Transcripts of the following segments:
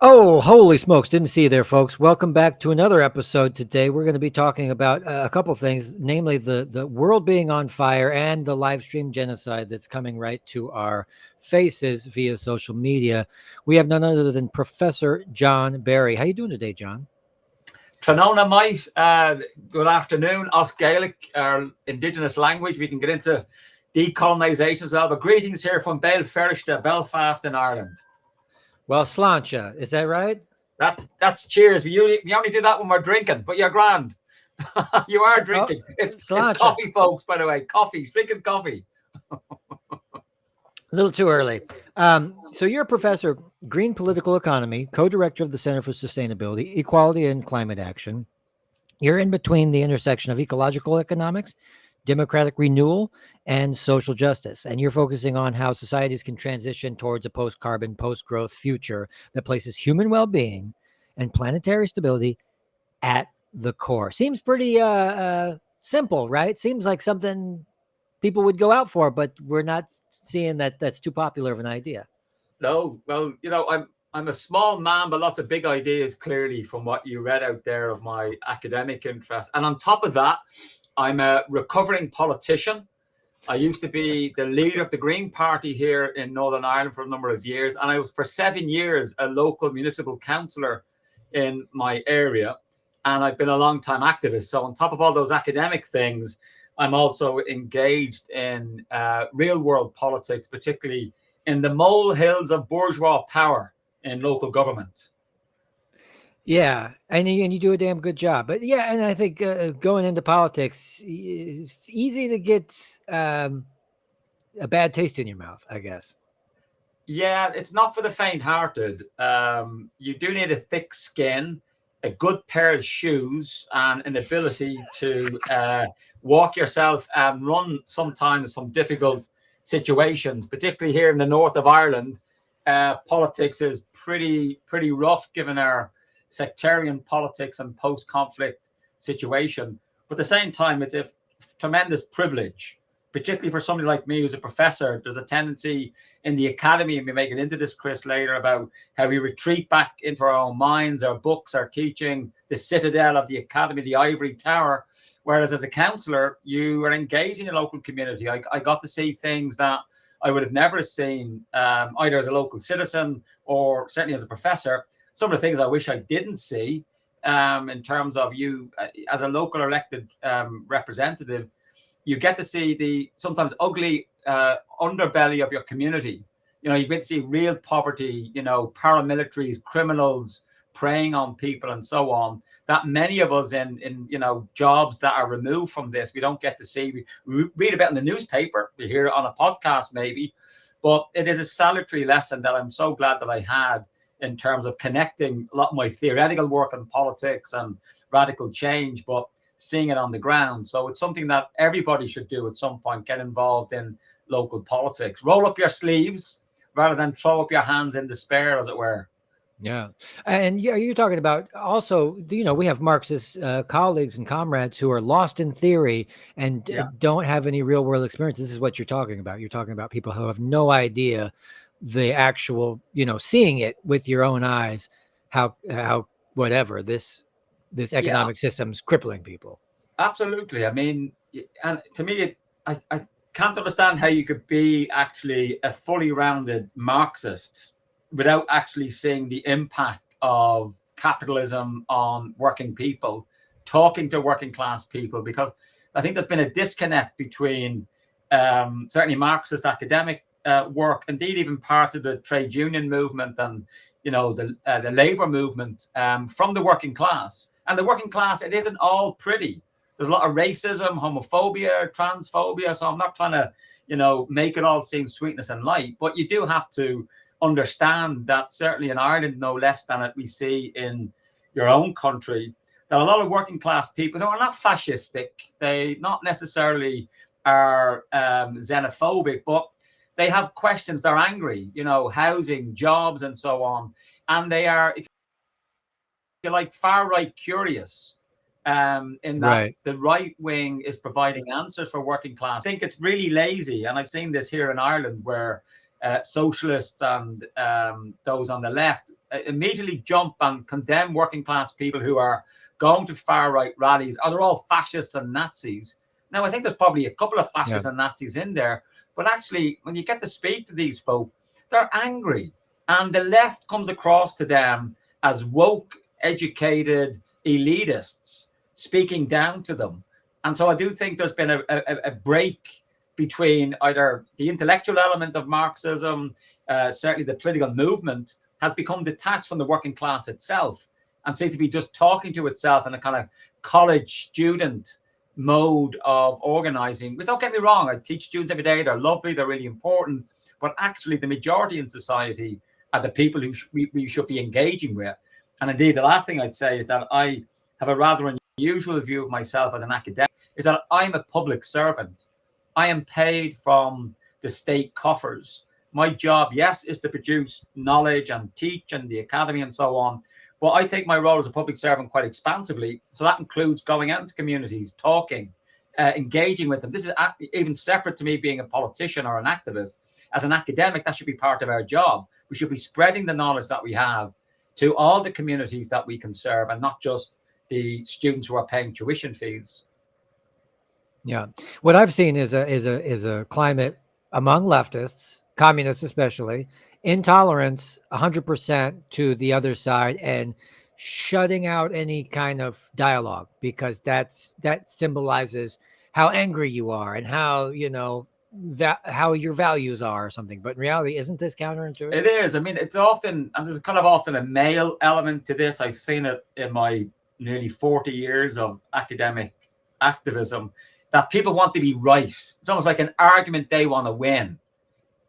Oh, holy smokes. Didn't see you there, folks. Welcome back to another episode. Today, we're going to be talking about a couple things, namely the world being on fire and the live stream genocide that's coming right to our faces via social media. We have none other than Professor John Barry. How you doing today, John? Tranona, mate. Good afternoon. Us Gaelic, our indigenous language. We can get into decolonisation as well. But greetings here from Belfast, Belfast in Ireland. Well, Slancha, is that right? That's cheers. We only do that when we're drinking, but you're grand. You are Oh, drinking. It's Slancha. coffee, folks. By the way, coffee. Drinking coffee. A little too early. So you're a professor, green political economy, co-director of the Center for Sustainability, Equality, and Climate Action. You're in between the intersection of ecological economics, democratic renewal, and social justice. And you're focusing on how societies can transition towards a post carbon, post growth future that places human well being and planetary stability at the core. Seems pretty simple, right? Seems like something people would go out for, but we're not seeing that that's too popular of an idea. No, well, I'm a small man, but lots of big ideas. Clearly, from what you read out there of my academic interest, and on top of that, I'm a recovering politician. I used to be the leader of the Green Party here in Northern Ireland for a number of years, and I was for 7 years a local municipal councillor in my area, and I've been a long-time activist. So on top of all those academic things, I'm also engaged in real-world politics, particularly in the molehills of bourgeois power in local government. Yeah, and you do a damn good job. But yeah, and I think going into politics, it's easy to get a bad taste in your mouth, I guess. Yeah, it's not for the faint-hearted. You do need a thick skin, a good pair of shoes, and an ability to walk yourself and run sometimes from difficult situations. Particularly here in the north of Ireland, politics is pretty rough given our sectarian politics and post-conflict situation. But at the same time, it's a tremendous privilege, particularly for somebody like me who's a professor. There's a tendency in the academy, and we may get into this, Chris, later, about how we retreat back into our own minds, our books, our teaching, the citadel of the academy, the ivory tower. Whereas as a counsellor, you are engaged in your local community. I got to see things that I would have never seen either as a local citizen or certainly as a professor. Some of the things I wish I didn't see in terms of you as a local elected representative, you get to see the sometimes ugly underbelly of your community. You get to see real poverty, paramilitaries, criminals preying on people and so on, that many of us in jobs that are removed from this, we don't get to see. We read about in the newspaper, we hear it on a podcast maybe, but it is a salutary lesson that I'm so glad that I had in terms of connecting a lot of my theoretical work in politics and radical change, but seeing it on the ground. So it's something that everybody should do at some point, get involved in local politics. Roll up your sleeves rather than throw up your hands in despair, as it were. Yeah, and yeah, you're talking about also, we have Marxist colleagues and comrades who are lost in theory and Yeah. don't have any real world experience. This is what you're talking about. You're talking about people who have no idea the actual, seeing it with your own eyes, how whatever this Yeah, economic system's crippling people. absolutely. I mean, and to me, I can't understand how you could be actually a fully rounded Marxist without actually seeing the impact of capitalism on working people, talking to working class people, because I think there's been a disconnect between certainly Marxist academic work, indeed even part of the trade union movement and the labor movement from the working class. And the working class, it isn't all pretty. There's a lot of racism, homophobia, transphobia. So I'm not trying to, make it all seem sweetness and light, but you do have to understand that certainly in Ireland, no less than it we see in your own country, that a lot of working class people who are not fascistic, they not necessarily are xenophobic, but they have questions. They're angry, housing, jobs, and so on, and they are, if you like, far right curious. In that Right. the right wing is providing answers for working class. I think it's really lazy, and I've seen this here in Ireland where socialists and those on the left immediately jump and condemn working class people who are going to far right rallies. Oh, they're all fascists and Nazis. Now, I think there's probably a couple of fascists and Nazis in there, but actually, when you get to speak to these folk, they're angry, and the left comes across to them as woke, educated elitists speaking down to them. And so I do think there's been a break between either the intellectual element of Marxism, certainly the political movement, has become detached from the working class itself and seems to be just talking to itself in a kind of college student mode of organizing. Which, don't get me wrong, I teach students every day. They're lovely. They're really important. But actually, the majority in society are the people who we should be engaging with. And indeed, the last thing I'd say is that I have a rather unusual view of myself as an academic, is that I'm a public servant. I am paid from the state coffers. My job, yes, is to produce knowledge and teach in the academy and so on. But I take my role as a public servant quite expansively. So that includes going out into communities, talking, engaging with them. This is even separate to me being a politician or an activist. As an academic, that should be part of our job. We should be spreading the knowledge that we have to all the communities that we can serve, and not just the students who are paying tuition fees. Yeah, what I've seen is a climate among leftists, communists especially, intolerance 100% to the other side, and shutting out any kind of dialogue, because that symbolizes how angry you are and how, you know, that how your values are or something. But in reality, isn't this counterintuitive? It is. I mean, it's often, and there's kind of often a male element to this. I've seen it in my nearly 40 years of academic activism, that people want to be right. It's almost like an argument they want to win.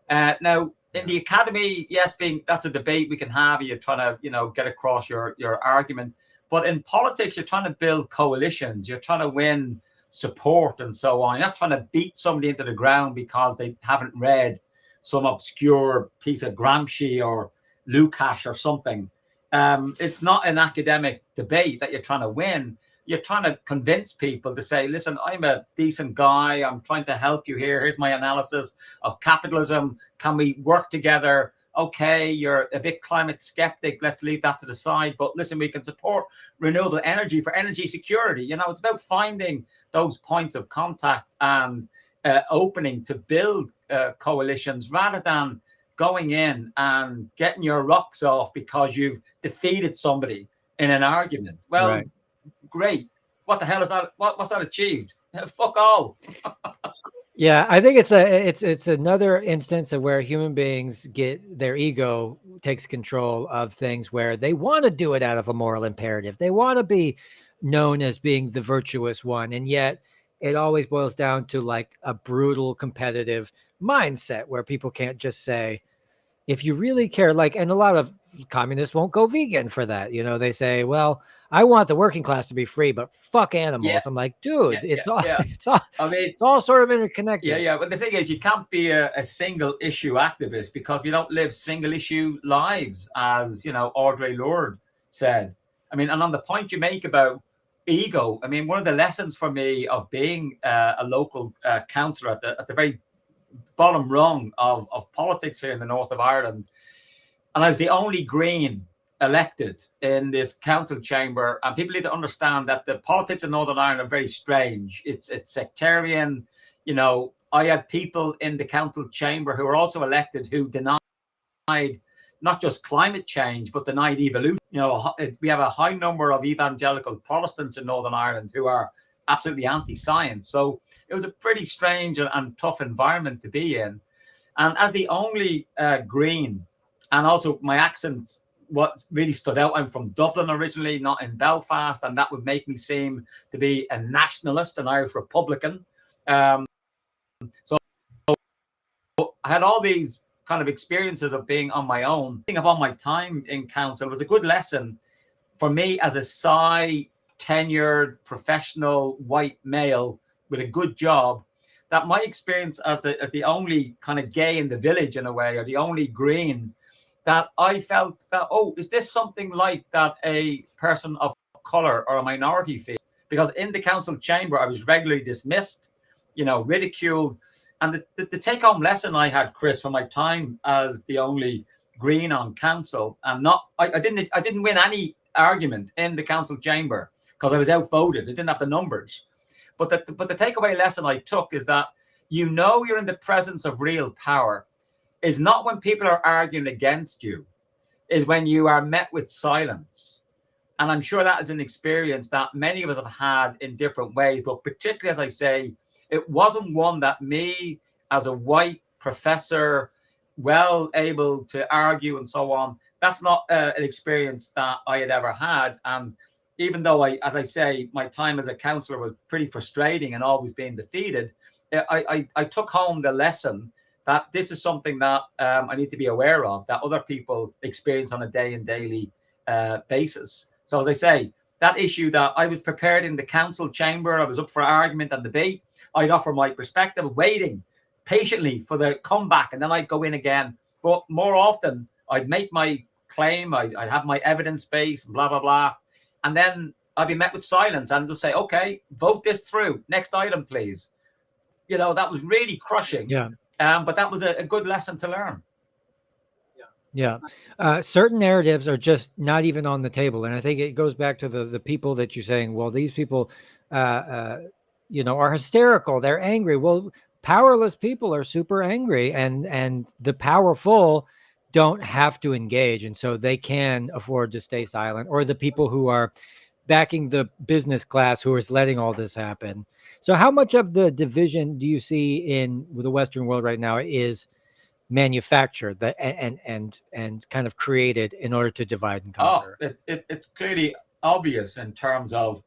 Now, in the academy, yes, that's a debate we can have. You're trying to, you know, get across your argument. But in politics, you're trying to build coalitions. You're trying to win support and so on. You're not trying to beat somebody into the ground because they haven't read some obscure piece of Gramsci or Lukács or something. It's not an academic debate that you're trying to win. You're trying to convince people to say, listen, I'm a decent guy. I'm trying to help you here. Here's my analysis of capitalism. Can we work together? Okay, you're a bit climate skeptic. Let's leave that to the side. But listen, we can support renewable energy for energy security. You know, it's about finding those points of contact and opening to build coalitions, rather than going in and getting your rocks off because you've defeated somebody in an argument. Well, right. Great. What the hell is that? What's that achieved? Fuck all. Yeah, I think it's another instance of where human beings get their ego takes control of things, where they want to do it out of a moral imperative. They want to be known as being the virtuous one, and yet it always boils down to like a brutal competitive mindset where people can't just say, if you really care, like, and a lot of communists won't go vegan for that. You know, they say, well, I want the working class to be free, but fuck animals. Yeah. I'm like, dude, it's all I mean, it's all sort of interconnected. Yeah. But the thing is, you can't be a single issue activist, because we don't live single issue lives, as, you know, Audre Lorde said. I mean, and on the point you make about ego, I mean, one of the lessons for me of being a local councillor at the very bottom rung of politics here in the north of Ireland, and I was the only Green elected in this council chamber, and people need to understand that the politics in Northern Ireland are very strange. It's sectarian. You know, I had people in the council chamber who were also elected who denied not just climate change, but denied evolution. You know, we have a high number of evangelical Protestants in Northern Ireland who are absolutely anti-science. So it was a pretty strange and tough environment to be in. And as the only Green, and also my accent, what really stood out, I'm from Dublin originally, not in Belfast, and that would make me seem to be a nationalist, an Irish Republican. So I had all these kind of experiences of being on my own. Thinking about my time in council was a good lesson for me as a tenured professional white male with a good job, that my experience as the only kind of gay in the village, in a way, or the only Green, that I felt that, oh, is this something like that a person of color or a minority feels? Because in the council chamber, I was regularly dismissed, you know, ridiculed. And the take-home lesson I had, Chris, from my time as the only Green on council, and I didn't win any argument in the council chamber because I was outvoted. I didn't have the numbers. But the takeaway lesson I took is that you're in the presence of real power is not when people are arguing against you, is when you are met with silence. And I'm sure that is an experience that many of us have had in different ways, but particularly, as I say, it wasn't one that me as a white professor, well able to argue and so on, that's not an experience that I had ever had. And even though as I say, my time as a counselor was pretty frustrating and always being defeated, I took home the lesson that this is something that I need to be aware of, that other people experience on a daily basis. So as I say, that issue that I was prepared in the council chamber, I was up for argument and debate, I'd offer my perspective, waiting patiently for the comeback, and then I'd go in again. But more often, I'd make my claim, I'd have my evidence base, blah, blah, blah. And then I'd be met with silence and just say, okay, vote this through. Next item, please. That was really crushing. Yeah. But that was a good lesson to learn. Yeah. Certain narratives are just not even on the table. And I think it goes back to the people that you're saying, well, these people, are hysterical. They're angry. Well, powerless people are super angry, and the powerful don't have to engage. And so they can afford to stay silent, or the people who are backing the business class who is letting all this happen. So how much of the division do you see in the Western world right now is manufactured and kind of created in order to divide and conquer? It's clearly obvious in terms of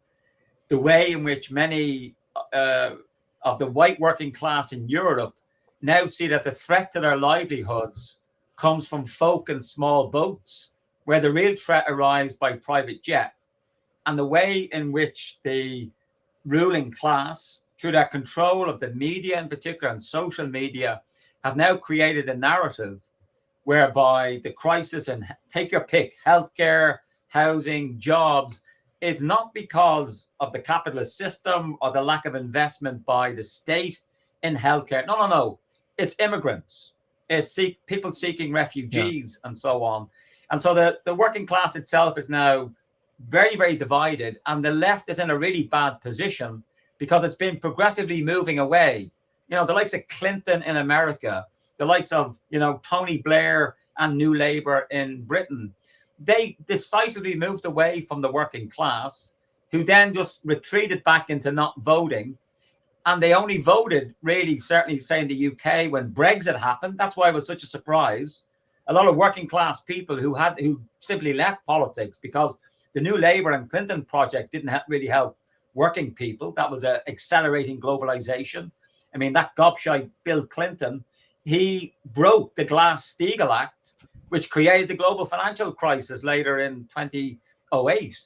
the way in which many of the white working class in Europe now see that the threat to their livelihoods comes from folk in small boats, where the real threat arrives by private jet. And the way in which the ruling class, through their control of the media in particular and social media, have now created a narrative whereby the crisis, and take your pick, healthcare, housing, jobs, it's not because of the capitalist system or the lack of investment by the state in healthcare. No. It's immigrants. It's people seeking refugees and so on. And so the working class itself is now very, very divided, and the left is in a really bad position because it's been progressively moving away. The likes of Clinton in America, the likes of, Tony Blair and New Labour in Britain, they decisively moved away from the working class, who then just retreated back into not voting. And they only voted, really, certainly say in the UK, when Brexit happened. That's why it was such a surprise. A lot of working class people who simply left politics because the New Labour and Clinton project didn't really help working people. That was accelerating globalization. I mean, that gobshite Bill Clinton, he broke the Glass-Steagall Act, which created the global financial crisis later in 2008,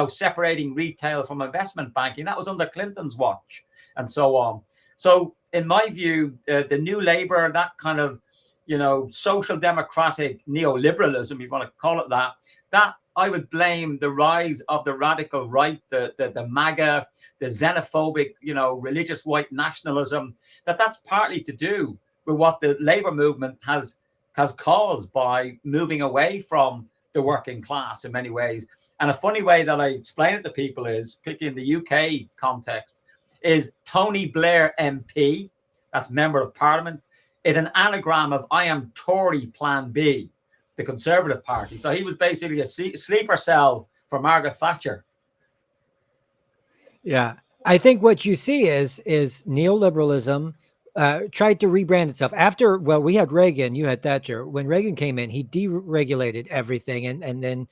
separating retail from investment banking. That was under Clinton's watch and so on. So in my view, the New Labour, that kind of, social democratic neoliberalism, if you want to call it that I would blame the rise of the radical right, the MAGA, the xenophobic, religious white nationalism, that's partly to do with what the labor movement has caused by moving away from the working class in many ways. And a funny way that I explain it to people is, particularly in the UK context, is Tony Blair MP, that's Member of Parliament, is an anagram of I am Tory Plan B, the Conservative Party. So he was basically a sleeper cell for Margaret Thatcher. Yeah. I think what you see is neoliberalism tried to rebrand itself after, well, we had Reagan, you had Thatcher. When Reagan came in, he deregulated everything, and then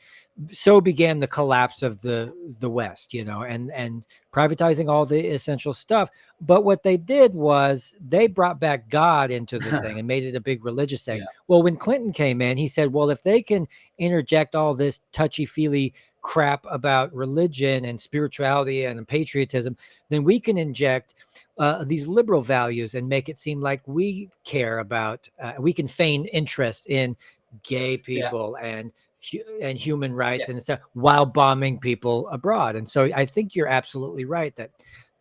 so began the collapse of the West, and privatizing all the essential stuff. But what they did was they brought back God into the thing and made it a big religious thing. Yeah. Well, when Clinton came in, he said, well, if they can interject all this touchy-feely crap about religion and spirituality and patriotism, then we can inject these liberal values and make it seem like we care about, we can feign interest in gay people and human rights and stuff while bombing people abroad. And so I think you're absolutely right that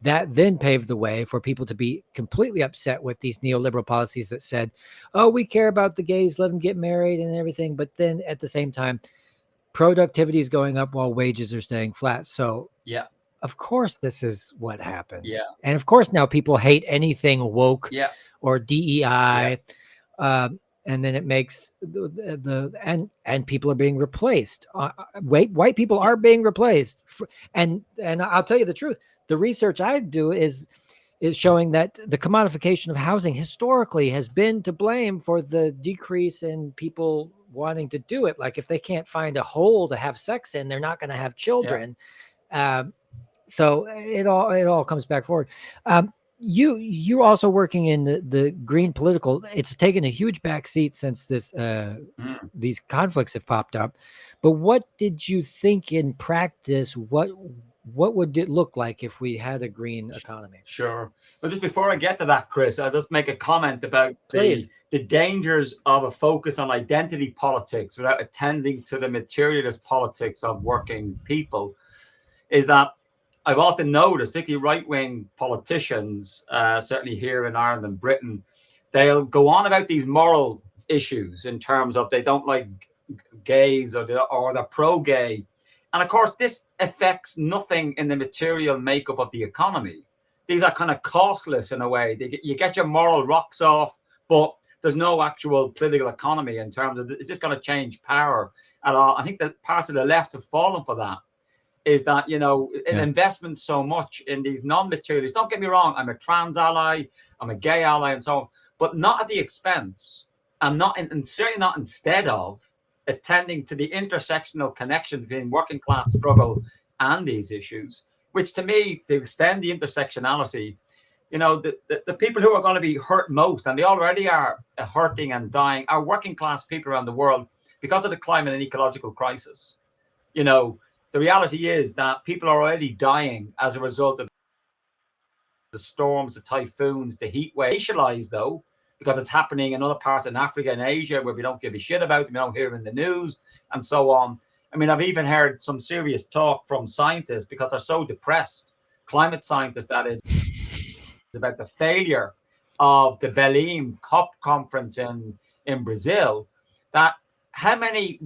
that then paved the way for people to be completely upset with these neoliberal policies that said, oh, we care about the gays, let them get married and everything. But then at the same time, productivity is going up while wages are staying flat. So Yeah. of course, this is what happens. Yeah. And of course, now people hate anything woke Yeah. or DEI. Yeah. And then it makes and people are being replaced. White people are being replaced. And I'll tell you the truth. The research I do is showing that the commodification of housing historically has been to blame for the decrease in people wanting to do it. Like if they can't find a hole to have sex in, they're not going to have children. Yeah. So it all comes back forward. You're also working in the green political. It's taken a huge backseat since these conflicts have popped up. But what did you think in practice? What would it look like if we had a green economy? Sure. But just before I get to that, Chris, I'll just make a comment about the dangers of a focus on identity politics without attending to the materialist politics of working people. Is that I've often noticed, particularly right-wing politicians, certainly here in Ireland and Britain, they'll go on about these moral issues in terms of they don't like gays or they're pro-gay. And of course, this affects nothing in the material makeup of the economy. These are kind of costless in a way. You get your moral rocks off, but there's no actual political economy in terms of, is this going to change power at all? I think that parts of the left have fallen for that. Is that, an investment so much in these non-materialists. Don't get me wrong, I'm a trans ally, I'm a gay ally and so on, but not at the expense and certainly not instead of attending to the intersectional connection between working class struggle and these issues, which to me, to extend the intersectionality, the people who are going to be hurt most, and they already are hurting and dying, are working class people around the world because of the climate and ecological crisis. The reality is that people are already dying as a result of the storms, the typhoons, the heat wave. Racialized, though, because it's happening in other parts in Africa and Asia where we don't give a shit about them, we don't hear them in the news, and so on. I mean, I've even heard some serious talk from scientists because they're so depressed, climate scientists, that is, about the failure of the Belém COP conference in Brazil, that how many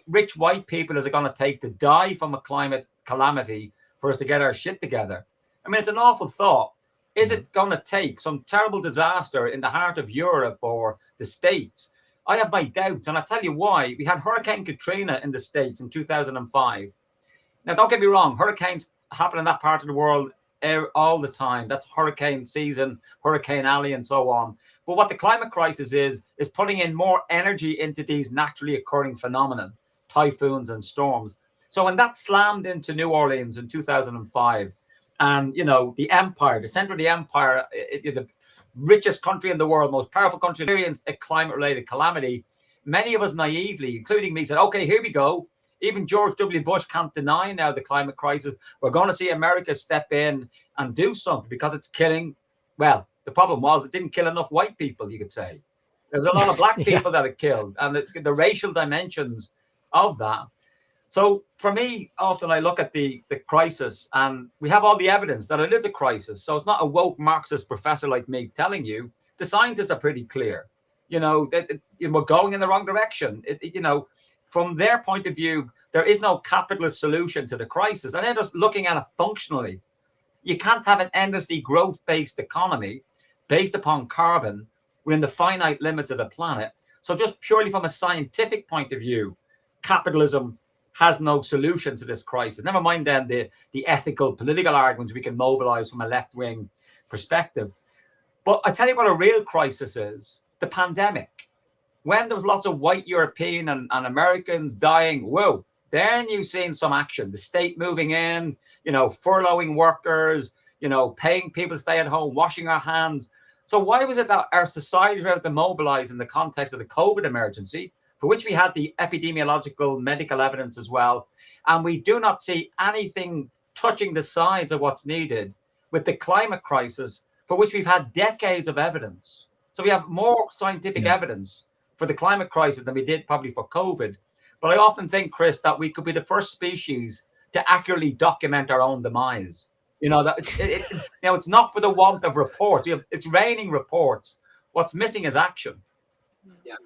rich white people is it going to take to die from a climate calamity for us to get our shit together? I mean, it's an awful thought. Is it going to take some terrible disaster in the heart of Europe or the States? I have my doubts, and I'll tell you why. We had Hurricane Katrina in the States in 2005. Now, don't get me wrong, hurricanes happen in that part of the world all the time. That's hurricane season, Hurricane Alley, and so on. But what the climate crisis is putting in more energy into these naturally occurring phenomena, typhoons and storms. So when that slammed into New Orleans in 2005, and, the empire, the center of the empire, the richest country in the world, most powerful country, experienced a climate-related calamity, many of us naively, including me, said, okay, here we go. Even George W. Bush can't deny now the climate crisis. We're going to see America step in and do something because it's killing. Well, the problem was it didn't kill enough white people, you could say. There's a lot of black people that it killed, and the racial dimensions of that. So for me, often I look at the crisis, and we have all the evidence that it is a crisis. So it's not a woke Marxist professor like me telling you. The scientists are pretty clear. That we're going in the wrong direction. From their point of view, there is no capitalist solution to the crisis. And they're just looking at it functionally. You can't have an endlessly growth-based economy based upon carbon within the finite limits of the planet. So just purely from a scientific point of view, capitalism has no solution to this crisis. Never mind then the ethical, political arguments we can mobilize from a left-wing perspective. But I tell you what a real crisis is, the pandemic. When there was lots of white European and Americans dying, whoa, then you've seen some action. The state moving in, furloughing workers, paying people to stay at home, washing our hands. So why was it that our societies were able to mobilize in the context of the COVID emergency, for which we had the epidemiological medical evidence as well, and we do not see anything touching the sides of what's needed with the climate crisis, for which we've had decades of evidence. So we have more scientific evidence for the climate crisis than we did probably for COVID. But I often think, Chris, that we could be the first species to accurately document our own demise. That it's not for the want of reports. It's raining reports. What's missing is action.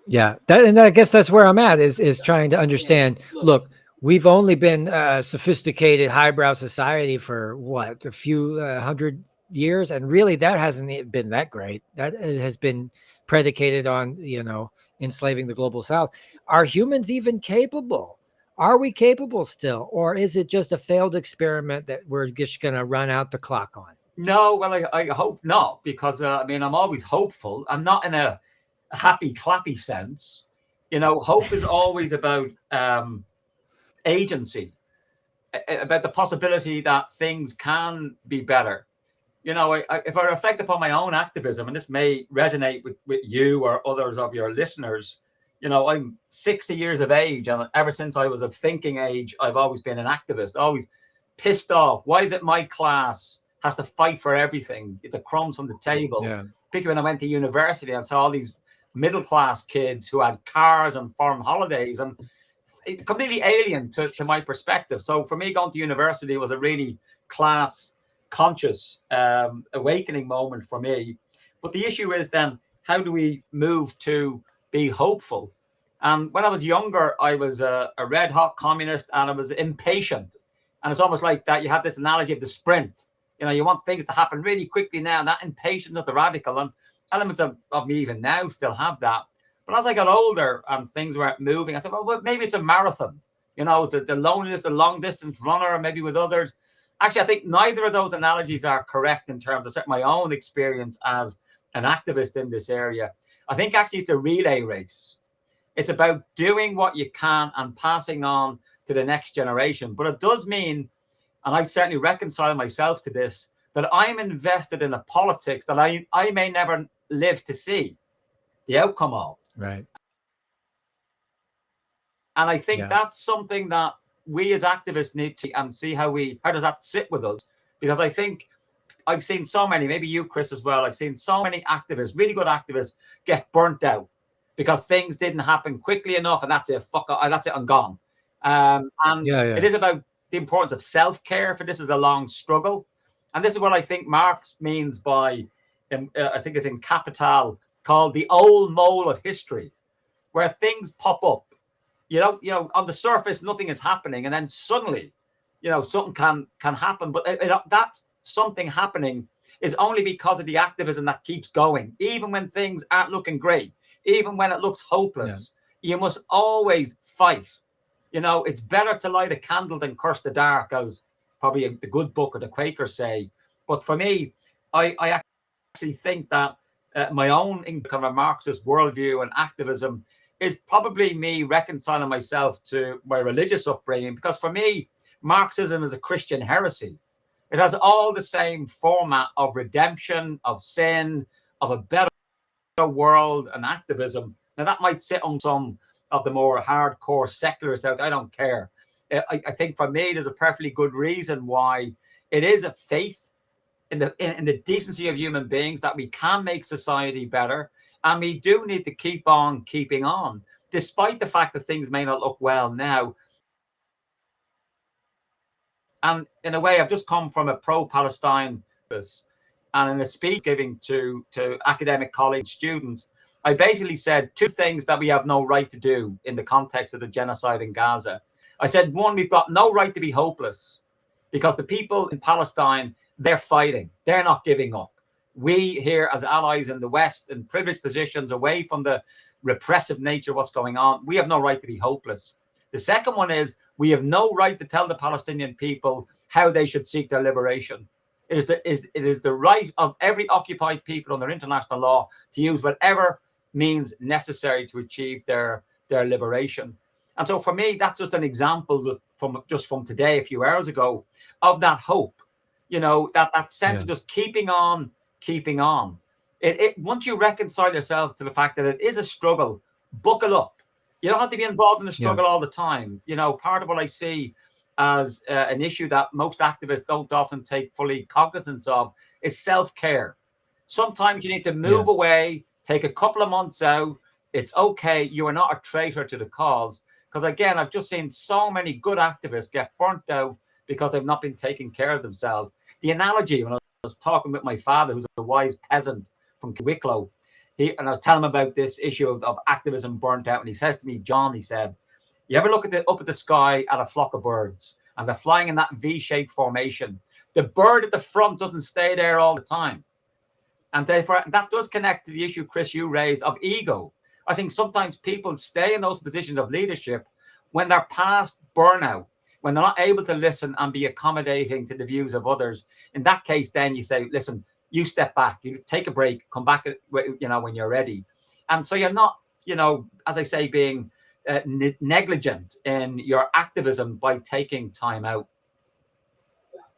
Yeah, and I guess that's where I'm at is trying to understand. Look, we've only been sophisticated, highbrow society for what, a few 100 years, and really that hasn't been that great. That has been predicated on enslaving the global South. Are humans even capable? Are we capable still, or is it just a failed experiment that we're just going to run out the clock on? No, well, I hope not, because I'm always hopeful. I'm not in a happy clappy sense. Hope is always about agency, about the possibility that things can be better. If I reflect upon my own activism, and this may resonate with you or others of your listeners, I'm 60 years of age, and ever since I was of thinking age, I've always been an activist, always pissed off. Why is it my class has to fight for everything, get the crumbs from the table? Yeah. Particularly when I went to university and saw all these middle-class kids who had cars and foreign holidays, and completely alien to my perspective. So for me, going to university was a really class conscious awakening moment for me. But the issue is then, how do we move to be hopeful? And when I was younger, I was a red hot communist, and I was impatient. And it's almost like that. You have this analogy of the sprint. You want things to happen really quickly now. And that impatience of the radical, and elements of me even now still have that. But as I got older and things weren't moving, I said, well, maybe it's a marathon. It's the loneliness, a long distance runner, or maybe with others. Actually, I think neither of those analogies are correct in terms of my own experience as an activist in this area. I think actually it's a relay race. It's about doing what you can and passing on to the next generation. But it does mean, and I've certainly reconciled myself to this, that I'm invested in a politics that I may never live to see the outcome of. Right. And I think that's something that we as activists need to and see how does that sit with us? Because I think I've seen so many, maybe you, Chris, as well. I've seen so many activists, really good activists, get burnt out because things didn't happen quickly enough, and that's it. That's it. I'm gone. It is about the importance of self-care. For this is a long struggle, and this is what I think Marx means by, I think it's in Capital, called the old mole of history, where things pop up. On the surface, nothing is happening, and then suddenly, something can happen. But that something happening is only because of the activism that keeps going, even when things aren't looking great, even when it looks hopeless. You must always fight. It's better to light a candle than curse the dark, as probably the good book of the Quakers say. But for me, I actually think that my own kind of Marxist worldview and activism is probably me reconciling myself to my religious upbringing, because for me, Marxism is a Christian heresy. It has all the same format of redemption, of sin, of a better world and activism. Now, that might sit on some of the more hardcore secularists out. I don't care. I think for me, there's a perfectly good reason why it is a faith in the decency of human beings that we can make society better. And we do need to keep on keeping on, despite the fact that things may not look well now. And in a way, I've just come from a pro-Palestine, and in a speech giving to academic college students, I basically said two things that we have no right to do in the context of the genocide in Gaza. I said, one, we've got no right to be hopeless, because the people in Palestine, they're fighting. They're not giving up. We here as allies in the West, in privileged positions away from the repressive nature of what's going on, we have no right to be hopeless. The second one is, we have no right to tell the Palestinian people how they should seek their liberation. It is the right of every occupied people under international law to use whatever means necessary to achieve their liberation. And so for me, that's just an example from today, a few hours ago, of that hope, that sense of just keeping on. Once you reconcile yourself to the fact that it is a struggle, buckle up. You don't have to be involved in the struggle all the time. Part of what I see as an issue that most activists don't often take fully cognizance of is self-care. Sometimes you need to move away, take a couple of months out. It's okay. You are not a traitor to the cause. Because again, I've just seen so many good activists get burnt out because they've not been taking care of themselves. the analogy, when I was talking with my father, who's a wise peasant from Wicklow, and I was telling him about this issue of activism burnt out, and he says to me, John, he said, you ever look up at the sky at a flock of birds, and they're flying in that V-shaped formation? The bird at the front doesn't stay there all the time. And therefore, that does connect to the issue, Chris, you raised of ego. I think sometimes people stay in those positions of leadership when they're past burnout, when they're not able to listen and be accommodating to the views of others. In that case, then you say, listen, you step back, you take a break, come back, when you're ready. And so you're not, as I say, being negligent in your activism by taking time out.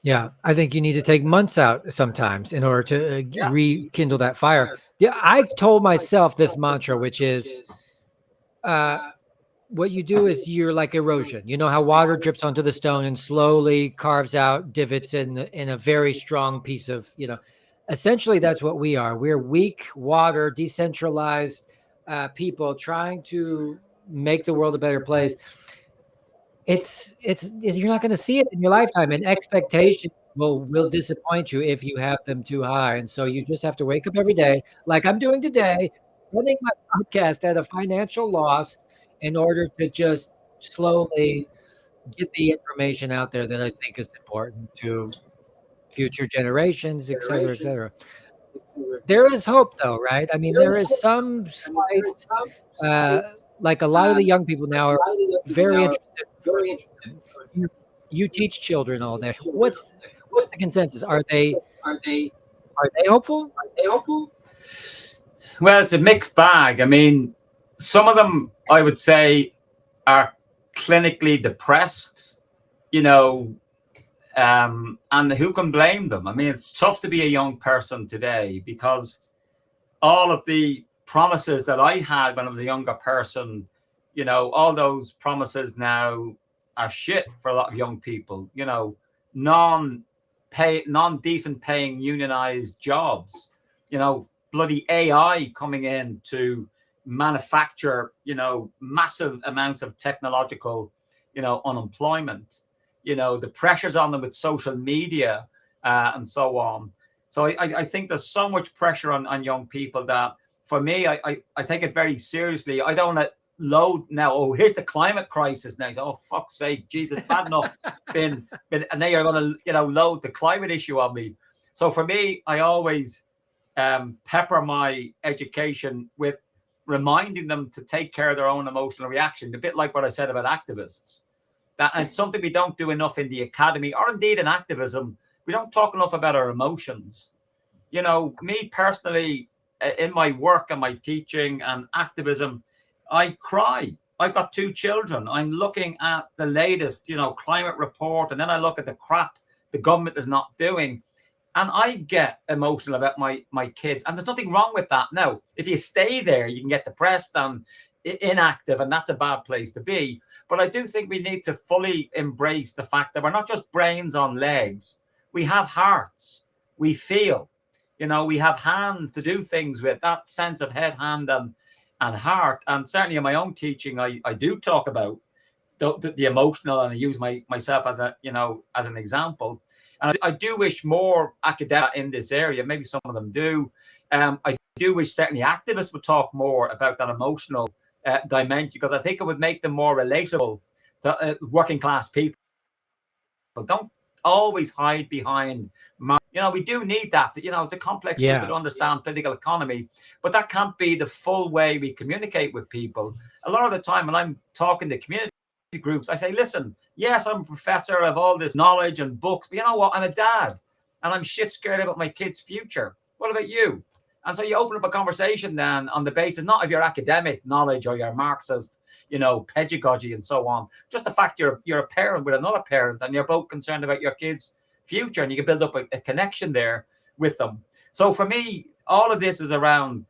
Yeah, I think you need to take months out sometimes in order to rekindle that fire. Yeah, I told myself this mantra, which is, what you do is you're like erosion. You know how water drips onto the stone and slowly carves out divots in a very strong piece of, essentially that's what we are. We're weak water, decentralized people trying to make the world a better place. It's you're not going to see it in your lifetime, and expectations will disappoint you if you have them too high. And so you just have to wake up every day, like I'm doing today, running my podcast at a financial loss in order to just slowly get the information out there that I think is important to future generations, et cetera, et cetera. There is hope, though, right? I mean, there is some slight, like a lot of the young people now are very interested. You teach children all day. What's the consensus? Are they hopeful? Well, it's a mixed bag. I mean, some of them, I would say, are clinically depressed, and who can blame them? I mean, it's tough to be a young person today because all of the promises that I had when I was a younger person, all those promises now are shit for a lot of young people, non-decent paying unionized jobs, bloody AI coming in to manufacture, massive amounts of technological, unemployment, the pressures on them with social media and so on. So I think there's so much pressure on young people that for me, I take it very seriously. I don't want to load now. Oh, here's the climate crisis now. Oh, fuck's sake, Jesus, bad enough. And now you're going to, load the climate issue on me. So for me, I always pepper my education with reminding them to take care of their own emotional reaction. A bit like what I said about activists. That it's something we don't do enough in the academy, or indeed in activism. We don't talk enough about our emotions. Me personally, in my work and my teaching and activism, I cry. I've got 2 children. I'm looking at the latest, climate report, and then I look at the crap the government is not doing, and I get emotional about my kids. And there's nothing wrong with that. Now, if you stay there, you can get depressed and inactive, and that's a bad place to be. But I do think we need to fully embrace the fact that we're not just brains on legs. We have hearts. We feel. We have hands to do things with, that sense of head, hand, and heart. And certainly in my own teaching, I do talk about the emotional, and I use myself as as an example. And I do wish more academics in this area, maybe some of them do. I do wish certainly activists would talk more about that emotional dimension, because I think it would make them more relatable to working class people. But don't always hide behind, we do need that. It's a complex system to understand political economy, but that can't be the full way we communicate with people. A lot of the time when I'm talking to community groups, I say, listen, yes, I'm a professor of all this knowledge and books, but you know what? I'm a dad, and I'm shit scared about my kid's future. What about you? And so you open up a conversation then on the basis not of your academic knowledge or your Marxist, pedagogy and so on. Just the fact you're a parent with another parent, and you're both concerned about your kid's future, and you can build up a connection there with them. So for me, all of this is around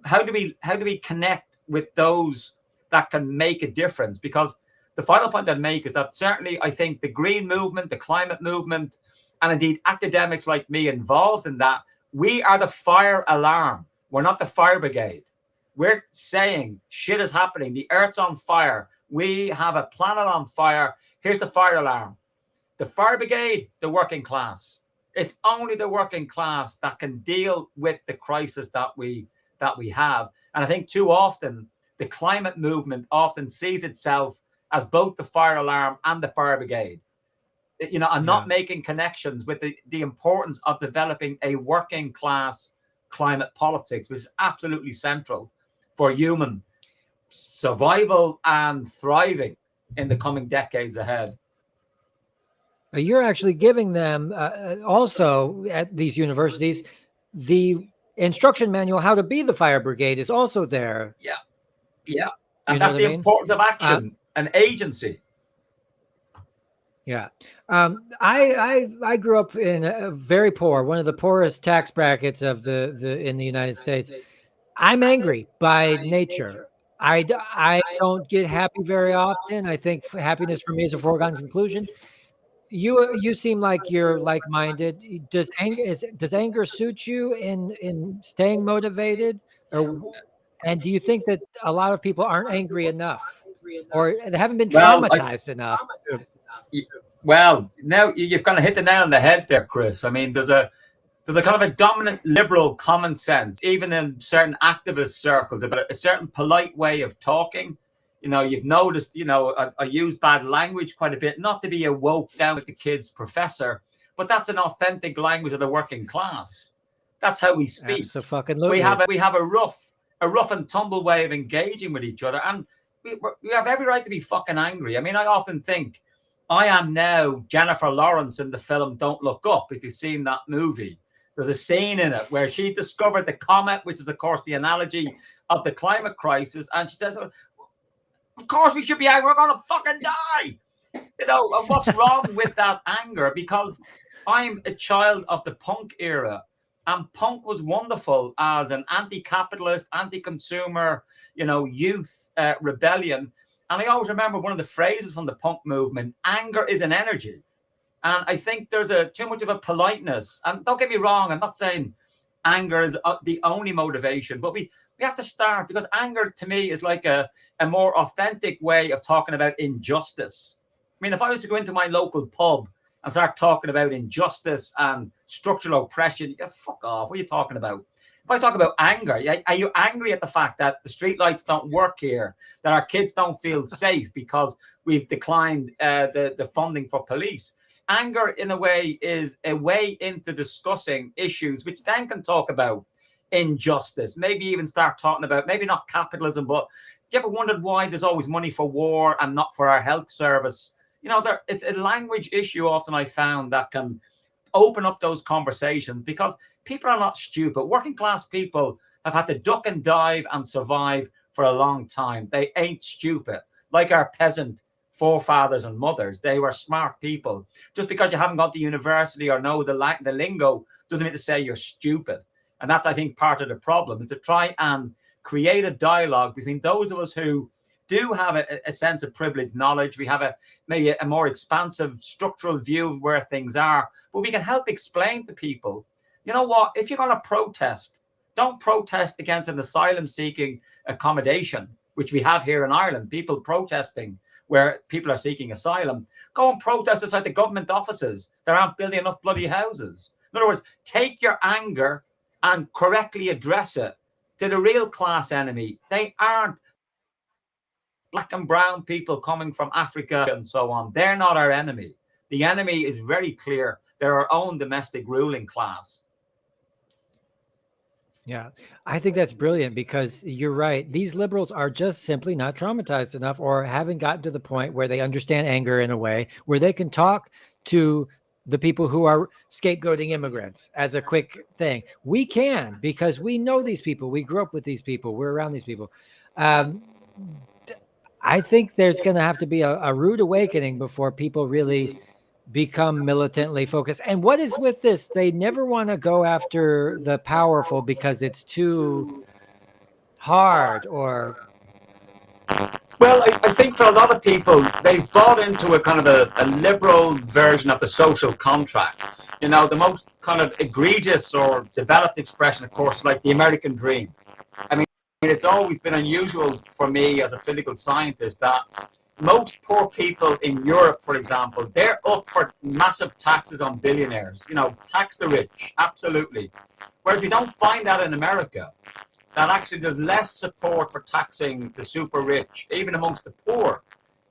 how do we connect with those that can make a difference? Because the final point I'd make is that certainly I think the green movement, the climate movement, and indeed academics like me involved in that, we are the fire alarm. We're not the fire brigade. We're saying shit is happening. The earth's on fire. We have a planet on fire. Here's the fire alarm. The fire brigade, the working class. It's only the working class that can deal with the crisis that we have. And I think too often the climate movement often sees itself as both the fire alarm and the fire brigade. You know, and not making connections with the importance of developing a working class climate politics, which is absolutely central for human survival and thriving in the coming decades ahead. You're actually giving them also at these universities the instruction manual how to be the fire brigade is also there. Yeah, and that's the importance of action and agency. Yeah. I grew up in a very poor, one of the poorest tax brackets of the in the United States. I'm angry by nature. I don't get happy very often. I think happiness for me is a foregone conclusion. You seem like you're like-minded. Does anger suit you in staying motivated, and do you think that a lot of people aren't angry enough, or they haven't been traumatized enough? Well, now you've kind of hit the nail on the head there, Chris. I mean, there's a kind of a dominant liberal common sense, even in certain activist circles, about a certain polite way of talking. You know, you've noticed, you know, I use bad language quite a bit, not to be a woke down with the kids professor, but that's an authentic language of the working class. That's how we speak. Absolutely. We have a rough and tumble way of engaging with each other, and we have every right to be fucking angry. I mean, I often think I am now Jennifer Lawrence in the film Don't Look Up. If you've seen that movie, there's a scene in it where she discovered the comet, which is, of course, the analogy of the climate crisis. And she says, of course, we should be angry. We're going to fucking die. You know, and what's wrong with that anger? Because I'm a child of the punk era. And punk was wonderful as an anti-capitalist, anti-consumer, you know, youth rebellion. And I always remember one of the phrases from the punk movement: anger is an energy. And I think there's too much of a politeness. And don't get me wrong, I'm not saying anger is the only motivation, but we have to start, because anger to me is like a more authentic way of talking about injustice. I mean, if I was to go into my local pub and start talking about injustice and structural oppression, yeah, fuck off. What are you talking about? If I talk about anger, are you angry at the fact that the streetlights don't work here, that our kids don't feel safe because we've declined the funding for police? Anger, in a way, is a way into discussing issues which then can talk about injustice, maybe even start talking about, maybe not capitalism, but do you ever wondered why there's always money for war and not for our health service? You know, it's a language issue often I found that can open up those conversations, because people are not stupid. Working class people have had to duck and dive and survive for a long time. They ain't stupid. Like our peasant forefathers and mothers, they were smart people. Just because you haven't got to university or know the lingo doesn't mean to say you're stupid. And that's, I think, part of the problem, is to try and create a dialogue between those of us who do have a sense of privileged knowledge. We have maybe a more expansive structural view of where things are, but we can help explain to people, you know what, if you're going to protest, don't protest against an asylum-seeking accommodation, which we have here in Ireland, people protesting where people are seeking asylum. Go and protest outside the government offices. There aren't building enough bloody houses. In other words, take your anger and correctly address it to the real class enemy. They aren't black and brown people coming from Africa and so on. They're not our enemy. The enemy is very clear. They're our own domestic ruling class. Yeah, I think that's brilliant, because you're right. These liberals are just simply not traumatized enough, or haven't gotten to the point where they understand anger in a way where they can talk to the people who are scapegoating immigrants as a quick thing. We can, because we know these people. We grew up with these people. We're around these people. I think there's going to have to be a rude awakening before people really become militantly focused. And what is with this? They never want to go after the powerful because it's too hard, or... Well, I think for a lot of people, they've bought into a kind of a liberal version of the social contract. You know, the most kind of egregious or developed expression, of course, like the American dream. I mean, it's always been unusual for me as a political scientist that most poor people in Europe, for example, they're up for massive taxes on billionaires. You know, tax the rich, absolutely. Whereas we don't find that in America. That actually there's less support for taxing the super rich, even amongst the poor.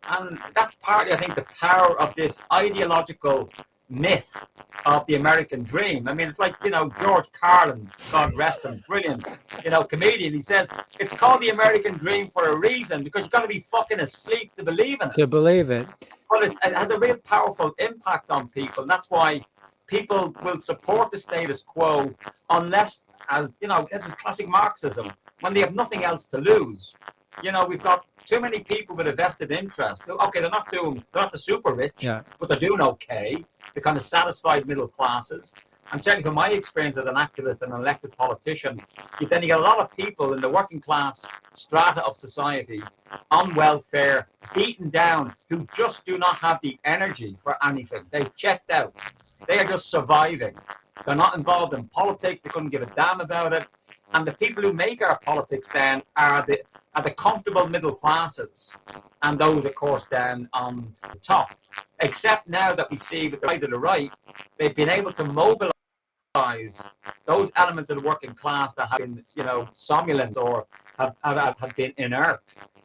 And that's partly, I think, the power of this ideological myth of the American dream. I mean, it's like, you know, George Carlin, God rest him, brilliant, you know, comedian. He says it's called the American dream for a reason, because you've got to be fucking asleep to believe in it. To believe it. Well, it has a real powerful impact on people. And that's why people will support the status quo unless, as you know, this is classic Marxism, when they have nothing else to lose. You know, we've got too many people with a vested interest. Okay, they're not the super rich, but they're doing okay. The kind of satisfied middle classes. And certainly from my experience as an activist and an elected politician, you get a lot of people in the working class strata of society on welfare, beaten down, who just do not have the energy for anything. They've checked out. They are just surviving. They're not involved in politics. They couldn't give a damn about it. And the people who make our politics then are the comfortable middle classes. And those, of course, then on the top. Except now that we see with the rise of the right, they've been able to mobilize those elements of the working class that have been, you know, somnolent or have been inert.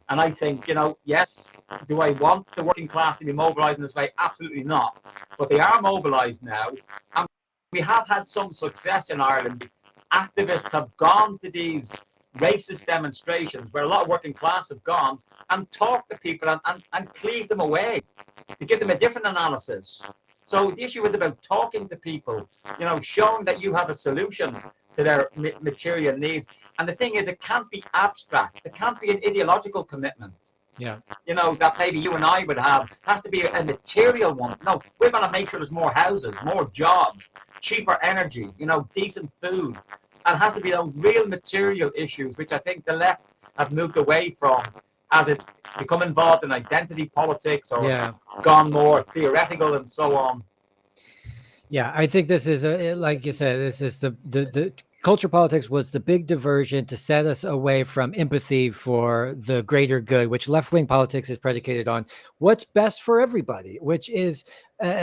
And I think, you know, yes, do I want the working class to be mobilized in this way? Absolutely not. But they are mobilized now. And we have had some success in Ireland. Activists have gone to these racist demonstrations where a lot of working class have gone and talked to people and cleaved them away to give them a different analysis. So the issue is about talking to people, you know, showing that you have a solution to their material needs. And the thing is, it can't be abstract. It can't be an ideological commitment. Yeah. You know, that maybe you and I would have. It has to be a material one. No, we're going to make sure there's more houses, more jobs, cheaper energy, you know, decent food. And it has to be those real material issues, which I think the left have moved away from as it's become involved in identity politics or gone more theoretical and so on. Yeah, I think this is, like you said, this is the culture politics was the big diversion to set us away from empathy for the greater good, which left-wing politics is predicated on what's best for everybody, which is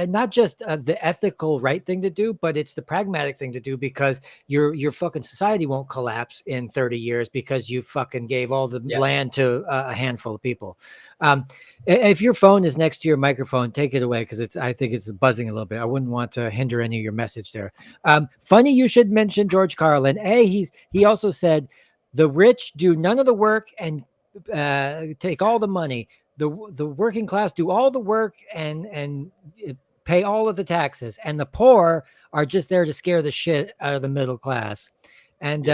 not just the ethical right thing to do, but it's the pragmatic thing to do, because your fucking society won't collapse in 30 years because you fucking gave all the land to a handful of people. If your phone is next to your microphone, take it away, because I think it's buzzing a little bit. I wouldn't want to hinder any of your message there. Funny you should mention George Carlin. He also said the rich do none of the work and take all the money. The working class do all the work and pay all of the taxes, and the poor are just there to scare the shit out of the middle class. And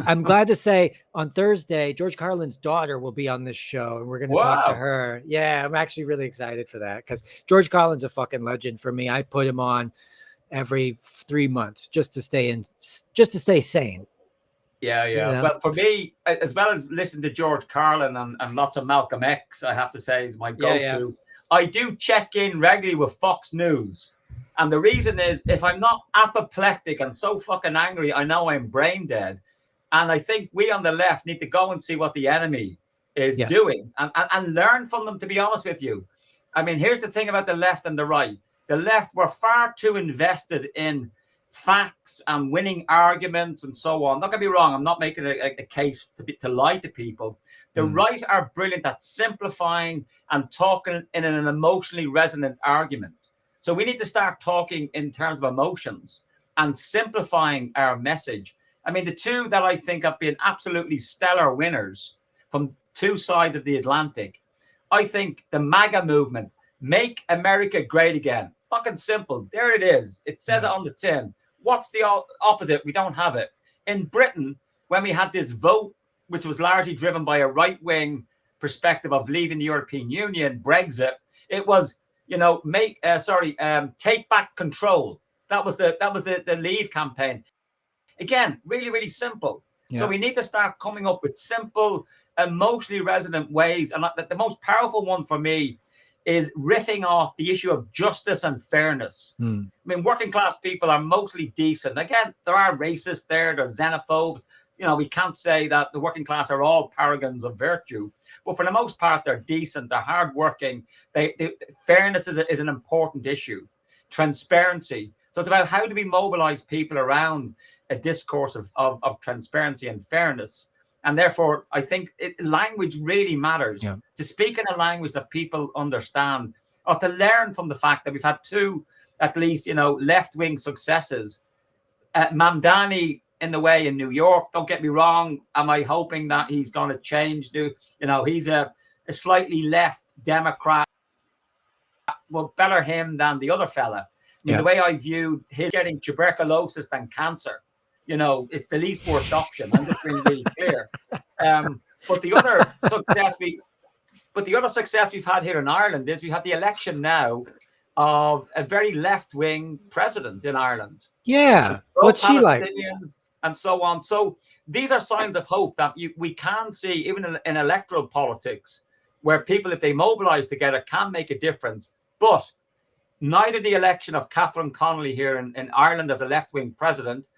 I'm glad to say on Thursday, George Carlin's daughter will be on this show, and we're going to talk to her. Yeah, I'm actually really excited for that, because George Carlin's a fucking legend for me. I put him on every 3 months just to stay sane. Yeah. Well, for me, as well as listening to George Carlin and lots of Malcolm X, I have to say is my go-to. I do check in regularly with Fox News. And the reason is, if I'm not apoplectic and so fucking angry, I know I'm brain dead. And I think we on the left need to go and see what the enemy is doing and learn from them, to be honest with you. I mean, here's the thing about the left and the right. The left were far too invested in facts and winning arguments and so on. Don't get me wrong, I'm not making a case to lie to people. The right are brilliant at simplifying and talking in an emotionally resonant argument. So we need to start talking in terms of emotions and simplifying our message. I mean, the two that I think have been absolutely stellar winners from two sides of the Atlantic, I think the MAGA movement, Make America Great Again. Fucking simple. There it is. It says it on the tin. What's the opposite? We don't have it. In Britain, when we had this vote, which was largely driven by a right-wing perspective of leaving the European Union, Brexit, it was, take back control. That was the Leave campaign. Again, really, really simple. Yeah. So we need to start coming up with simple, emotionally resonant ways. And the most powerful one for me is riffing off the issue of justice and fairness. I mean, working class people are mostly decent. Again, there are racists there, there's xenophobes. You know, we can't say that the working class are all paragons of virtue. but for the most part, they're decent, they're hardworking. Fairness is an important issue. Transparency. So it's about how do we mobilize people around a discourse of transparency and fairness. And therefore, I think language really matters. Yeah. To speak in a language that people understand, or to learn from the fact that we've had two, at least, left-wing successes. Mamdani, in the way, in New York, don't get me wrong, am I hoping that he's going to change? He's a slightly left Democrat. Well, better him than the other fella. The way I viewed his getting tuberculosis than cancer, it's the least worst option. I'm just being really clear. But the other success we've had here in Ireland is we had the election now of a very left-wing president in Ireland. Yeah. What's she like? And so on. So these are signs of hope that we can see, even in electoral politics, where people, if they mobilize together, can make a difference. But neither the election of Catherine Connolly here in Ireland as a left-wing president,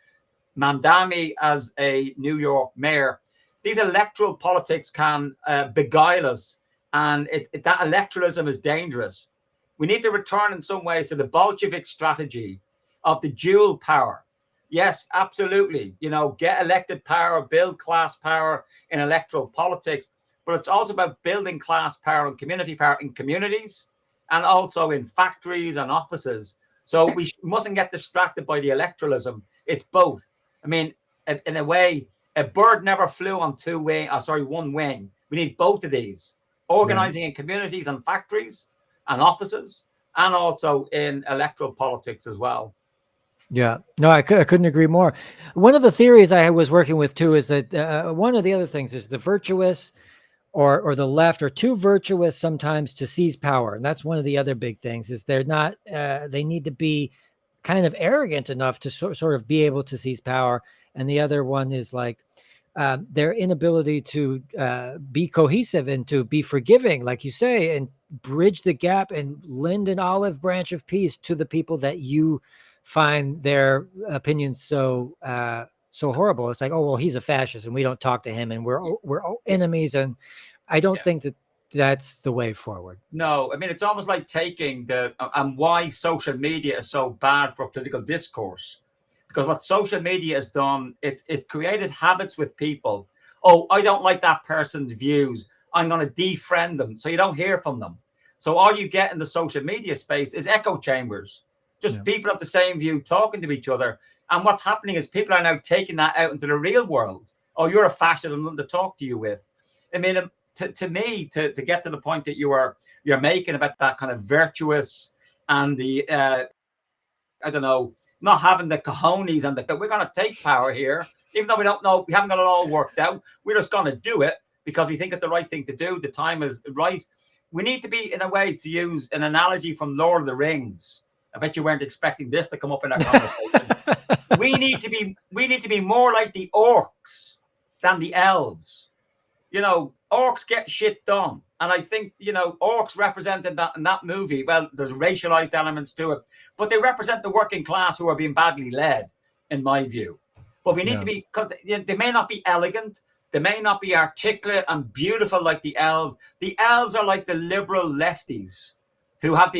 Mamdani as a New York mayor, these electoral politics can beguile us. And that electoralism is dangerous. We need to return in some ways to the Bolshevik strategy of the dual power. Yes, absolutely. Get elected power, build class power in electoral politics. But it's also about building class power and community power in communities and also in factories and offices. So we mustn't get distracted by the electoralism. It's both. I mean, in a way, a bird never flew on one wing. We need both of these. Organizing in communities and factories and offices, and also in electoral politics as well. Yeah, no, I couldn't agree more. One of the theories I was working with too is that one of the other things is the virtuous or the left are too virtuous sometimes to seize power. And that's one of the other big things is they're not, they need to be kind of arrogant enough to sort of be able to seize power. And the other one is like their inability to be cohesive and to be forgiving, like you say, and bridge the gap and lend an olive branch of peace to the people that you find their opinions so horrible. It's like, oh, well, he's a fascist and we don't talk to him and we're enemies. And I don't think that that's the way forward. No, I mean, it's almost like taking and why social media is so bad for political discourse. Because what social media has done, it created habits with people. Oh, I don't like that person's views. I'm going to defriend them. So you don't hear from them. So all you get in the social media space is echo chambers. Just people of the same view talking to each other. And what's happening is people are now taking that out into the real world. Oh, you're a fascist, I'm nothing to talk to you with. I mean, to me, to get to the point that you're making about that kind of virtuous and the, I don't know, not having the cojones and that we're going to take power here, even though we don't know, we haven't got it all worked out. We're just going to do it because we think it's the right thing to do. The time is right. We need to be, in a way, to use an analogy from Lord of the Rings. I bet you weren't expecting this to come up in our conversation. we need to be more like the orcs than the elves. Orcs get shit done. And I think, orcs represented that in that movie. Well, there's racialized elements to it, but they represent the working class who are being badly led, in my view. But we need to be, because they may not be elegant, they may not be articulate and beautiful like the elves. The elves are like the liberal lefties who have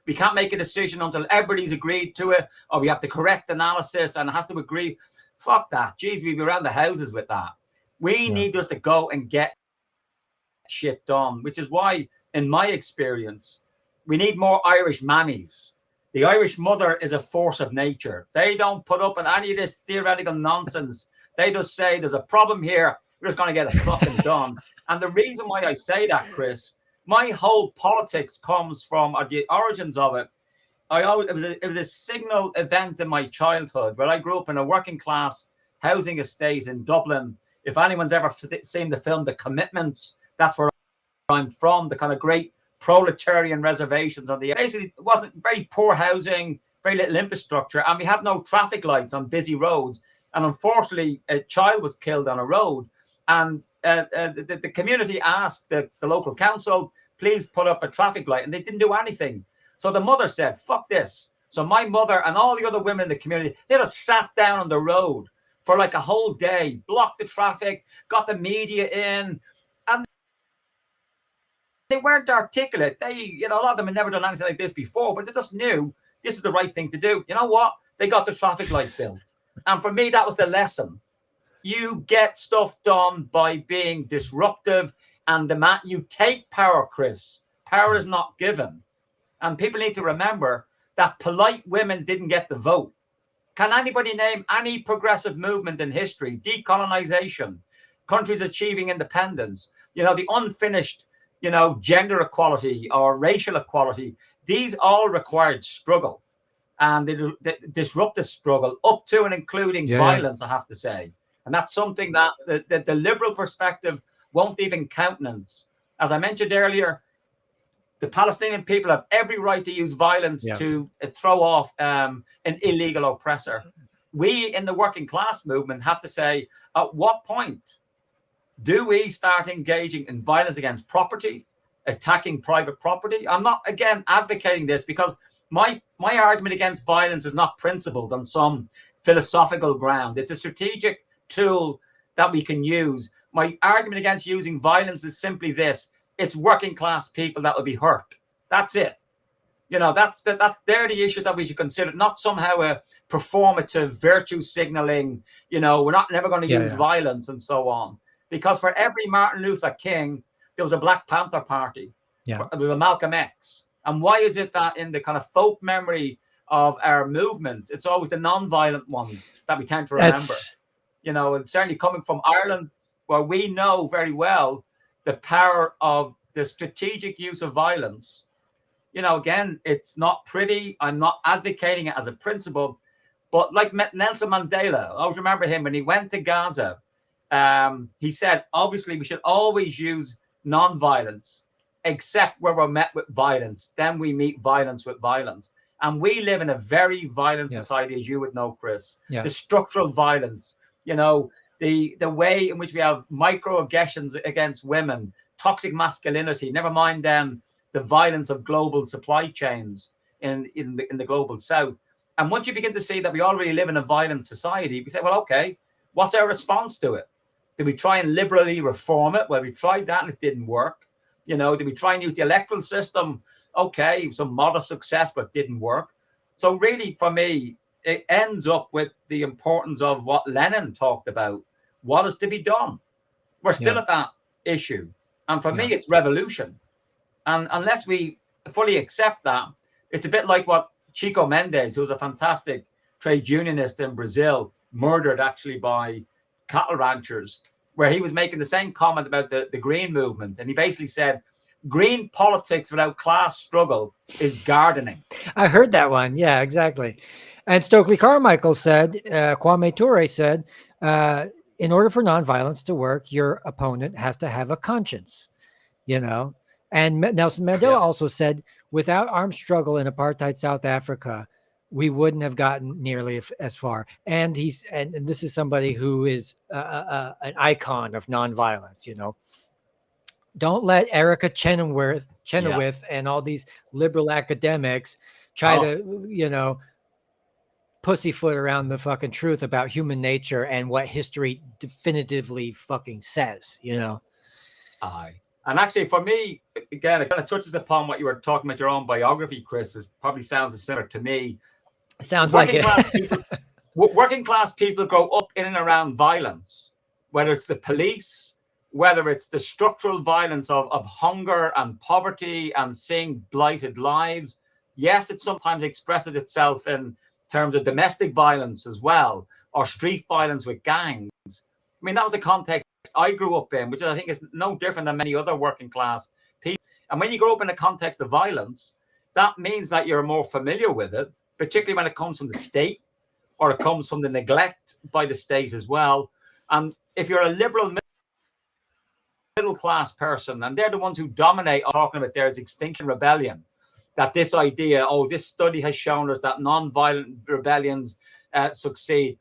we can't make a decision until everybody's agreed to it, or we have the correct analysis and it has to agree. Fuck that. Jeez, we'd be around the houses with that. We need just to go and get shit done, which is why, in my experience, we need more Irish mammies. The Irish mother is a force of nature. They don't put up with any of this theoretical nonsense. They just say, there's a problem here. We're just going to get it fucking done. And the reason why I say that, Chris, my whole politics comes from the origins of it. It was a signal event in my childhood where I grew up in a working class housing estate in Dublin. If anyone's ever seen the film The Commitments, that's where I'm from, the kind of great proletarian reservations on the, basically it wasn't very poor housing, very little infrastructure, and we had no traffic lights on busy roads. And unfortunately, a child was killed on a road. And the community asked the local council, please put up a traffic light. And they didn't do anything. So the mother said, fuck this. So my mother and all the other women in the community, they just sat down on the road for like a whole day, blocked the traffic, got the media in. And they weren't articulate. A lot of them had never done anything like this before, but they just knew this is the right thing to do. You know what? They got the traffic light built. And for me, that was the lesson. You get stuff done by being disruptive and you take power, Chris. Power is not given. And people need to remember that polite women didn't get the vote. Can anybody name any progressive movement in history? Decolonization, countries achieving independence, the unfinished, gender equality or racial equality. These all required struggle, and they disruptive struggle up to and including violence, I have to say. And that's something that the liberal perspective won't even countenance. As I mentioned earlier, the Palestinian people have every right to use violence to throw off an illegal oppressor. We in the working class movement have to say, at what point do we start engaging in violence against property, attacking private property? I'm not, again, advocating this because my argument against violence is not principled on some philosophical ground. It's a strategic tool that we can use. My argument against using violence is simply this. It's working class people that will be hurt. That's it. They're the issues that we should consider, not somehow a performative virtue signaling, we're never going to use violence and so on. Because for every Martin Luther King, there was a Black Panther Party. There was a Malcolm X. And why is it that in the kind of folk memory of our movements, it's always the non-violent ones that we tend to remember? And certainly coming from Ireland, where we know very well the power of the strategic use of violence. Again, it's not pretty. I'm not advocating it as a principle, but like Nelson Mandela, I always remember him when he went to Gaza. He said, obviously, we should always use non-violence, except where we're met with violence. Then we meet violence with violence. And we live in a very violent society, as you would know, Chris. The structural violence, the way in which we have microaggressions against women, toxic masculinity, never mind then the violence of global supply chains in the global south. And once you begin to see that we already live in a violent society, we say, well, okay, what's our response to it? Did we try and liberally reform it? Well, we tried that and it didn't work. Did we try and use the electoral system? Okay, some modest success, but didn't work. So really, for me, it ends up with the importance of what Lenin talked about. What is to be done? We're still at that issue. And for me, it's revolution. And unless we fully accept that, it's a bit like what Chico Mendes, who was a fantastic trade unionist in Brazil, murdered actually by cattle ranchers, where he was making the same comment about the green movement. And he basically said, green politics without class struggle is gardening. I heard that one. Yeah, exactly. And Stokely Carmichael said, Kwame Ture said, in order for nonviolence to work, your opponent has to have a conscience, And Nelson Mandela also said, without armed struggle in apartheid South Africa, we wouldn't have gotten nearly as far. And and this is somebody who is an icon of nonviolence, Don't let Erica Chenoweth and all these liberal academics try to, pussyfoot around the fucking truth about human nature and what history definitively fucking says, Aye. And actually, for me, again, it kind of touches upon what you were talking about your own biography, Chris. It probably sounds similar to me. It sounds like it. Working class people grow up in and around violence, whether it's the police, whether it's the structural violence of hunger and poverty and seeing blighted lives. Yes, it sometimes expresses itself in terms of domestic violence as well, or street violence with gangs. I mean, that was the context I grew up in, which I think is no different than many other working class people. And when you grow up in a context of violence, that means that you're more familiar with it, particularly when it comes from the state or it comes from the neglect by the state as well. And if you're a liberal middle class person, and they're the ones who dominate talking about there's Extinction Rebellion, that this idea, this study has shown us that non-violent rebellions succeed.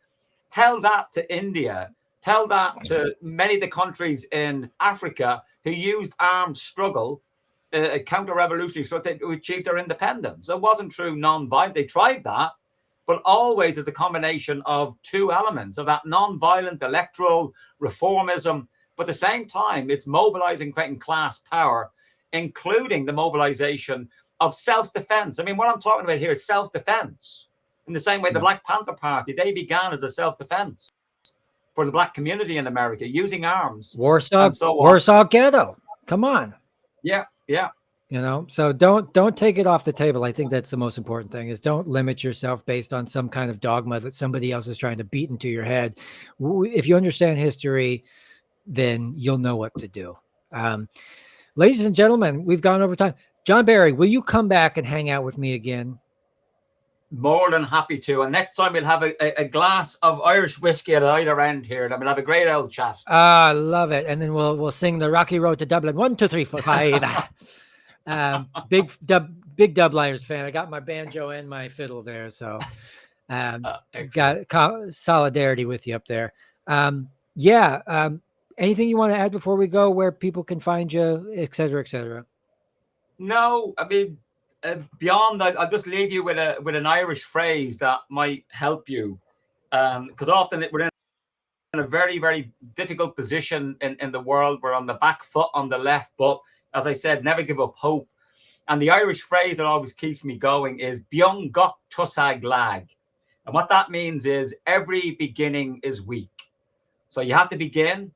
Tell that to India. Tell that to many of the countries in Africa who used armed struggle, counter-revolutionary struggle to achieve their independence. It wasn't true non-violent. They tried that, but always as a combination of two elements of that non-violent electoral reformism. But at the same time, it's mobilizing, creating class power including the mobilization of self-defense. I mean, what I'm talking about here is self-defense. In the same way, the Black Panther Party, they began as a self-defense for the Black community in America, using arms. Warsaw Ghetto. Come on. Yeah, yeah. So don't take it off the table. I think that's the most important thing, is don't limit yourself based on some kind of dogma that somebody else is trying to beat into your head. If you understand history, then you'll know what to do. Ladies and gentlemen, we've gone over time. John Barry, will you come back and hang out with me again? More than happy to. And next time we'll have a glass of Irish whiskey at either end here, and we'll have a great old chat. I love it. And then we'll sing the Rocky Road to Dublin. 1, 2, 3, 4, 5. Big Dubliners fan. I got my banjo and my fiddle there, so got solidarity with you up there. Anything you want to add before we go, where people can find you, et cetera, et cetera? No, I mean, beyond that, I'll just leave you with an Irish phrase that might help you, because often we're in a very, very difficult position in the world. We're on the back foot on the left, but as I said, never give up hope. And the Irish phrase that always keeps me going is "Bíonn gach tosag lag," and what that means is every beginning is weak. So you have to begin,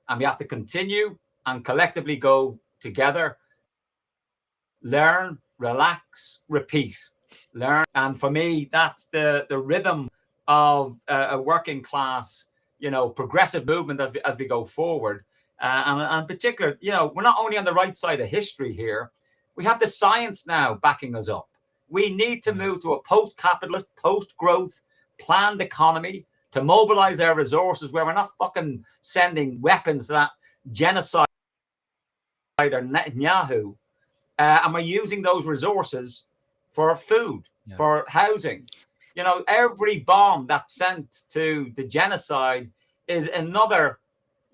and we have to continue, and collectively go together. Learn, relax, repeat. Learn, and for me, that's the rhythm of a working class, progressive movement as we go forward. And in particular, we're not only on the right side of history here, we have the science now backing us up. We need to move to a post-capitalist, post-growth, planned economy to mobilize our resources, where we're not fucking sending weapons to that genocide or Netanyahu. And we're using those resources for food, for housing. Every bomb that's sent to the genocide is another,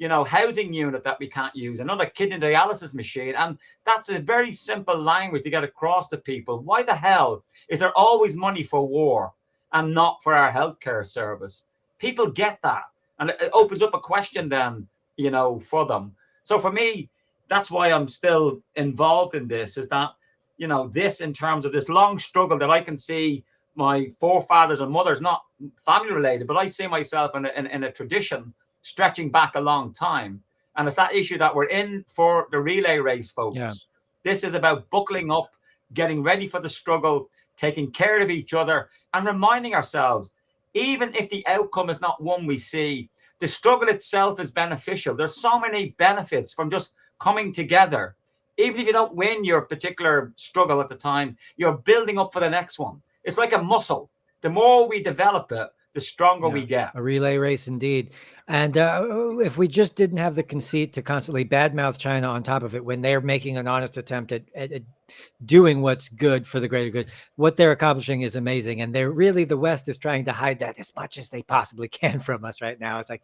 housing unit that we can't use, another kidney dialysis machine. And that's a very simple language to get across to people. Why the hell is there always money for war and not for our healthcare service? People get that. And it opens up a question then, for them. So for me, that's why I'm still involved in this, is that, this in terms of this long struggle that I can see my forefathers and mothers, not family related, but I see myself in a tradition stretching back a long time. And it's that issue that we're in for the relay race, folks. Yeah. This is about buckling up, getting ready for the struggle, taking care of each other, and reminding ourselves, even if the outcome is not one we see, the struggle itself is beneficial. There's so many benefits from just coming together. Even if you don't win your particular struggle at the time, you're building up for the next one. It's like a muscle. The more we develop it, the stronger we get. A relay race indeed. And if we just didn't have the conceit to constantly badmouth China on top of it, when they're making an honest attempt at doing what's good for the greater good, what they're accomplishing is amazing. And they're really, the West is trying to hide that as much as they possibly can from us right now. It's like,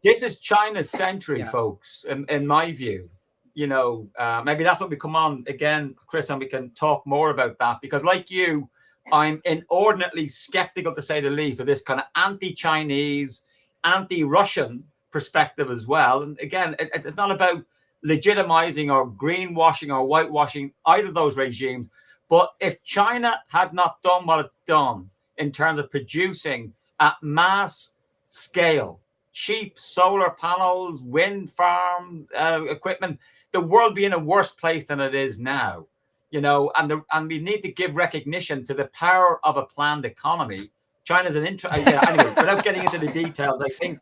this is China's century, folks, in my view. Maybe that's what we come on again, Chris, and we can talk more about that, because like you, I'm inordinately skeptical, to say the least, of this kind of anti-Chinese, anti-Russian perspective as well. And again, it's not about legitimizing or greenwashing or whitewashing either of those regimes. But if China had not done what it's done in terms of producing at mass scale, cheap solar panels, wind farm equipment, the world be in a worse place than it is now. And we need to give recognition to the power of a planned economy. China's an anyway, without getting into the details, I think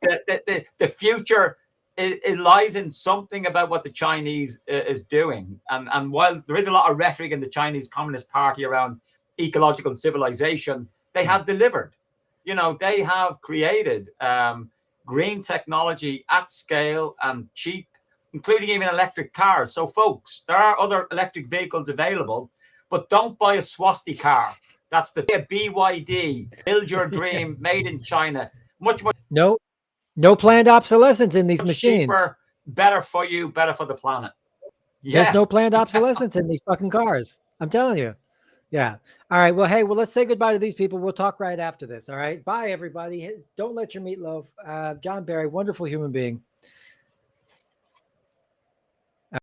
that the future it lies in something about what the Chinese is doing. And while there is a lot of rhetoric in the Chinese Communist Party around ecological civilization, they have delivered. They have created green technology at scale and cheap, including even electric cars. So, folks, there are other electric vehicles available, but don't buy a swastika car. That's the BYD, build your dream, made in China. Much no planned obsolescence in these machines. Cheaper, better for you, better for the planet. There's no planned obsolescence in these fucking cars. I'm telling you. Yeah. All right. Well, hey, let's say goodbye to these people. We'll talk right after this. All right. Bye, everybody. Don't let your meatloaf. John Barry, wonderful human being.